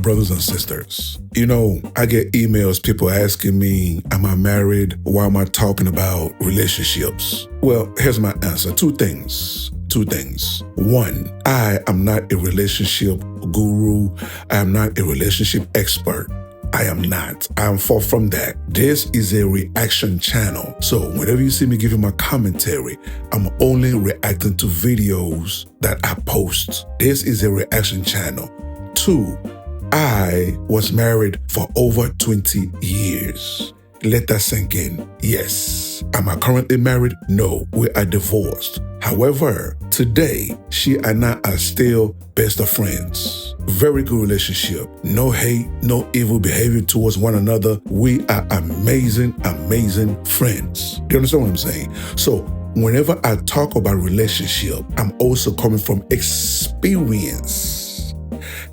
brothers and sisters. I get emails, people asking me, am I married? Why am I talking about relationships? Well, here's my answer. Two things. One, I am not a relationship guru. I am not a relationship expert. I am not. I am far from that. This is a reaction channel. So whenever you see me giving my commentary, I'm only reacting to videos that I post. This is a reaction channel. Two, I was married for over 20 years. Let that sink in. Yes. Am I currently married? No, we are divorced. However, today, she and I are still best of friends. Very good relationship. No hate, no evil behavior towards one another. We are amazing friends. Do you understand what I'm saying? So whenever I talk about relationship, I'm also coming from experience.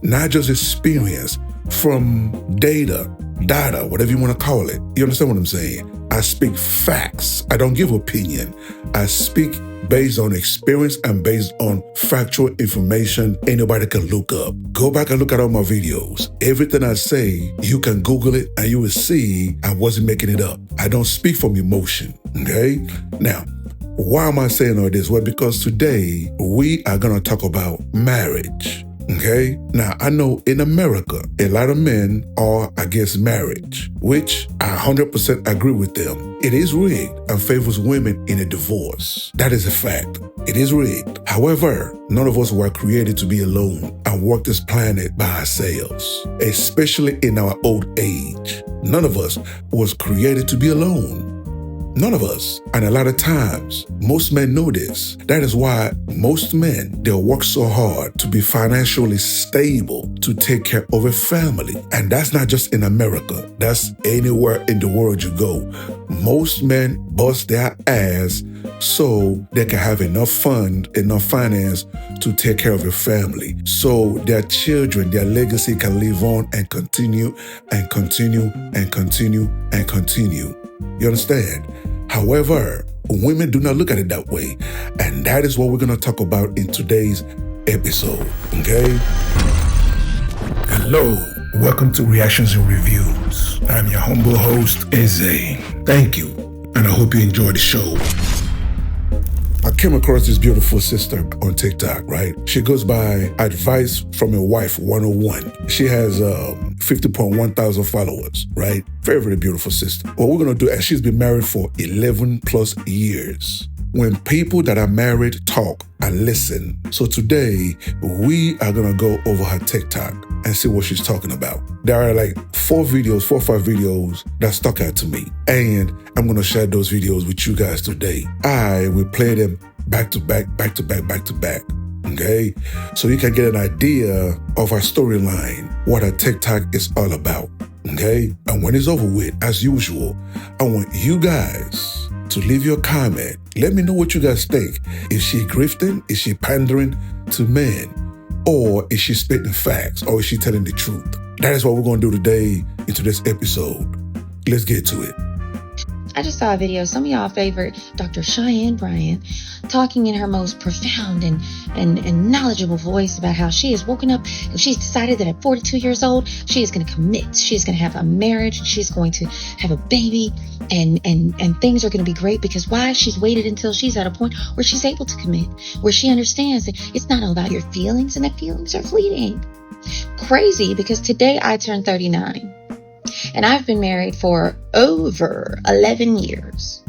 Not just experience, from data, whatever you want to call it. You understand what I'm saying? I speak facts. I don't give opinion. I speak based on experience and based on factual information anybody can look up. Go back and look at all my videos. Everything I say, you can Google it and you will see I wasn't making it up. I don't speak from emotion, okay? Now, why am I saying all this? Well, because today we are going to talk about marriage. Okay? Now, I know in America, a lot of men are against marriage, which I 100% agree with them. It is rigged and favors women in a divorce. That is a fact. It is rigged. However, none of us were created to be alone and walk this planet by ourselves, especially in our old age. None of us was created to be alone. None of us. And a lot of times, most men know this. That is why most men, they'll work so hard to be financially stable, to take care of a family. And that's not just in America. That's anywhere in the world you go. Most men bust their ass so they can have enough fund, enough finance to take care of a family. So their children, their legacy can live on and continue and continue and continue and continue. You understand? However, women do not look at it that way. And that is what we're going to talk about in today's episode. Okay? Hello. Welcome to Reactions and Reviews. I'm your humble host, Eze. Thank you. And I hope you enjoy the show. I came across this beautiful sister on TikTok, right? She goes by Advice from a Wife 101. She has 50.1 thousand followers, right? Very, very beautiful sister. What we're going to do, and she's been married for 11 plus years. When people that are married talk and listen. So today, we are going to go over her TikTok and see what she's talking about. There are like 4 or 5 videos that stuck out to me. And I'm going to share those videos with you guys today. I will play them back to back. Okay? So you can get an idea of her storyline, what her TikTok is all about. Okay? And when it's over with, as usual, I want you guys to leave your comment. Let me know what you guys think. Is she grifting? Is she pandering to men? Or is she spitting facts? Or is she telling the truth? That is what we're going to do today in today's episode. Let's get to it. I just saw a video, some of y'all favorite Dr. Cheyenne Bryan, talking in her most profound and knowledgeable voice about how she has woken up and she's decided that at 42 years old, she is going to commit. She's going to have a marriage. She's going to have a baby and things are going to be great because why? She's waited until she's at a point where she's able to commit, where she understands that it's not all about your feelings and that feelings are fleeting. Crazy because today I turned 39. And I've been married for over 11 years.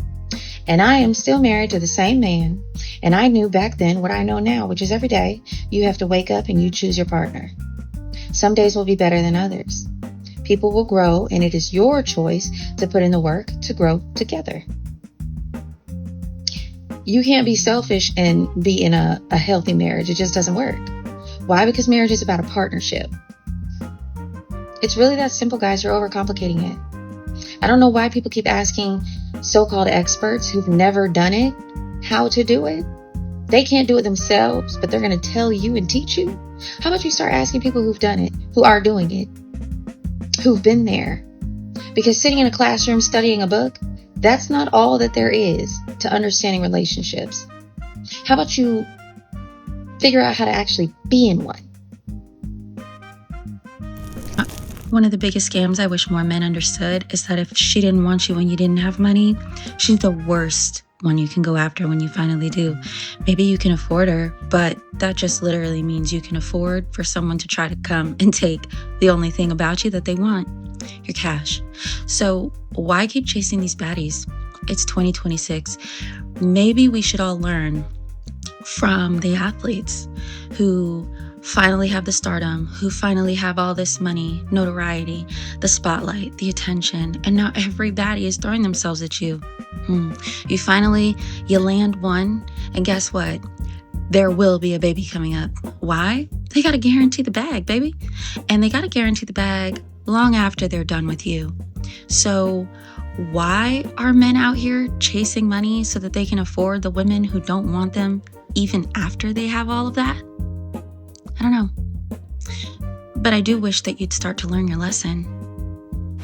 And I am still married to the same man. And I knew back then what I know now, which is every day you have to wake up and you choose your partner. Some days will be better than others. People will grow, and it is your choice to put in the work to grow together. You can't be selfish and be in a healthy marriage. It just doesn't work. Why? Because marriage is about a partnership. It's really that simple, guys. You're overcomplicating it. I don't know why people keep asking so-called experts who've never done it how to do it. They can't do it themselves, but they're going to tell you and teach you. How about you start asking people who've done it, who are doing it, who've been there? Because sitting in a classroom studying a book, that's not all that there is to understanding relationships. How about you figure out how to actually be in one? One of the biggest scams I wish more men understood is that if she didn't want you when you didn't have money, she's the worst one you can go after when you finally do. Maybe you can afford her, but that just literally means you can afford for someone to try to come and take the only thing about you that they want, your cash. So why keep chasing these baddies? It's 2026. Maybe we should all learn from the athletes who finally have the stardom, who finally have all this money, notoriety, the spotlight, the attention, and now everybody is throwing themselves at you. You land one, and guess what? There will be a baby coming up. Why? They got to guarantee the bag, baby. And they got to guarantee the bag long after they're done with you. So why are men out here chasing money so that they can afford the women who don't want them even after they have all of that? I don't know. But I do wish that you'd start to learn your lesson.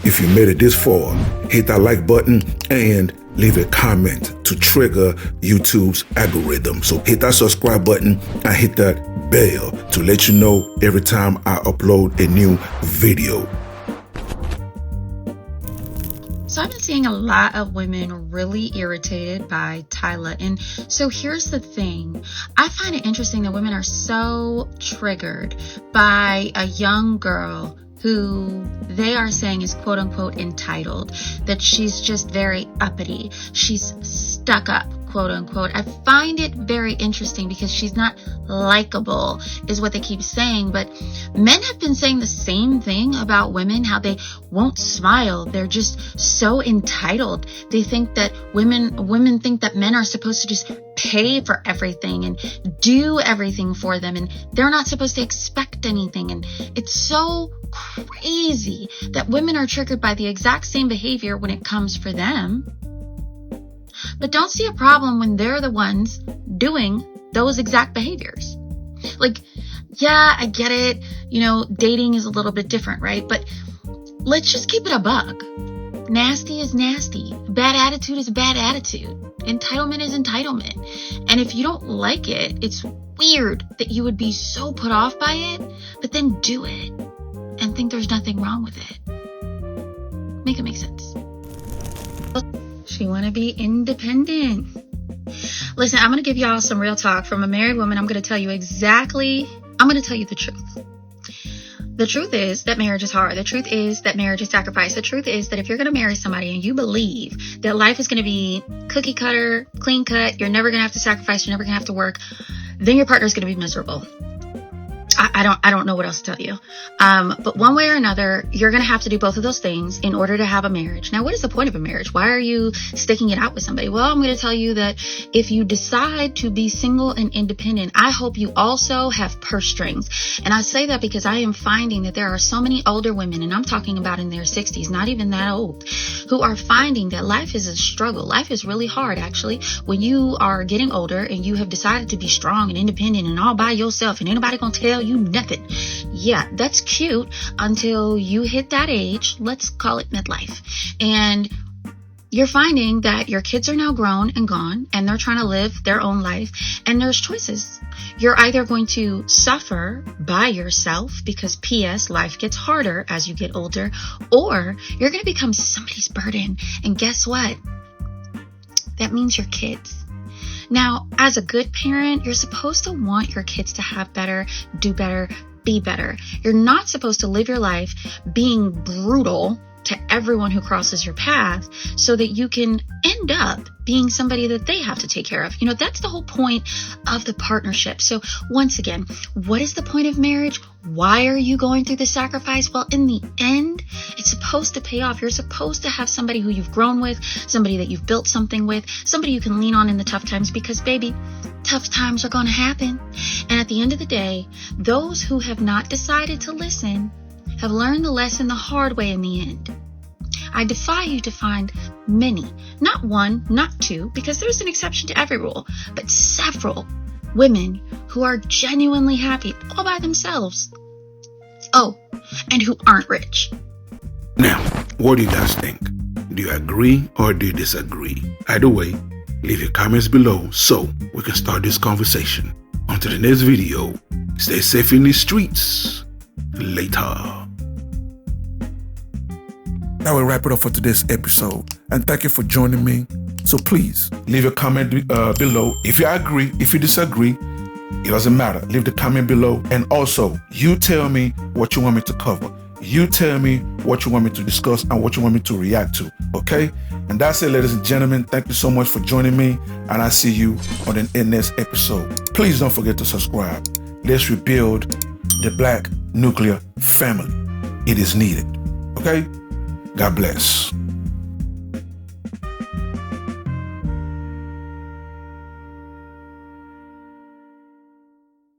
If you made it this far, hit that like button and leave a comment to trigger YouTube's algorithm. So hit that subscribe button and hit that bell to let you know every time I upload a new video. So I've been seeing a lot of women really irritated by Tyla. And so here's the thing. I find it interesting that women are so triggered by a young girl who they are saying is quote unquote entitled, that she's just very uppity. She's stuck up, quote unquote. I find it very interesting because she's not likable is what they keep saying. But men have been saying the same thing about women, how they won't smile. They're just so entitled. They think that women think that men are supposed to just pay for everything and do everything for them, and they're not supposed to expect anything. And it's so crazy that women are triggered by the exact same behavior when it comes for them, but don't see a problem when they're the ones doing those exact behaviors. Like, yeah, I get it. Dating is a little bit different, right? But let's just keep it a buck. Nasty is nasty. Bad attitude is bad attitude. Entitlement is entitlement. And if you don't like it, it's weird that you would be so put off by it, but then do it and think there's nothing wrong with it. Make it make sense. She want to be independent. Listen, I'm going to give y'all some real talk from a married woman. I'm going to tell you the truth. The truth is that marriage is hard. The truth is that marriage is sacrifice. The truth is that if you're going to marry somebody and you believe that life is going to be cookie cutter, clean cut, you're never going to have to sacrifice, you're never going to have to work, then your partner's going to be miserable. I don't know what else to tell you. But one way or another, you're going to have to do both of those things in order to have a marriage. Now, what is the point of a marriage? Why are you sticking it out with somebody? Well, I'm going to tell you that if you decide to be single and independent, I hope you also have purse strings. And I say that because I am finding that there are so many older women, and I'm talking about in their 60s, not even that old, who are finding that life is a struggle. Life is really hard, actually, when you are getting older and you have decided to be strong and independent and all by yourself and ain't nobody going to tell you nothing. Yeah, that's cute until you hit that age. Let's call it midlife. And you're finding that your kids are now grown and gone and they're trying to live their own life. And there's choices. You're either going to suffer by yourself because P.S. life gets harder as you get older, or you're going to become somebody's burden. And guess what? That means your kids. Now, as a good parent, you're supposed to want your kids to have better, do better, be better. You're not supposed to live your life being brutal to everyone who crosses your path so that you can end up being somebody that they have to take care of. That's the whole point of the partnership. So once again, what is the point of marriage? Why are you going through the sacrifice? Well, in the end, it's supposed to pay off. You're supposed to have somebody who you've grown with, somebody that you've built something with, somebody you can lean on in the tough times, because baby, tough times are going to happen. And at the end of the day, those who have not decided to listen have learned the lesson the hard way in the end. I defy you to find many, not one, not two, because there's an exception to every rule, but several women who are genuinely happy all by themselves. Oh, and who aren't rich. Now, what do you guys think? Do you agree or do you disagree? Either way, leave your comments below so we can start this conversation. Until the next video, stay safe in the streets. Later. That will wrap it up for today's episode. And thank you for joining me. So please leave a comment below. If you agree, if you disagree, it doesn't matter. Leave the comment below. And also, you tell me what you want me to cover. You tell me what you want me to discuss and what you want me to react to. Okay? And that's it, ladies and gentlemen. Thank you so much for joining me. And I'll see you on the next episode. Please don't forget to subscribe. Let's rebuild the Black nuclear family. It is needed. Okay? God bless.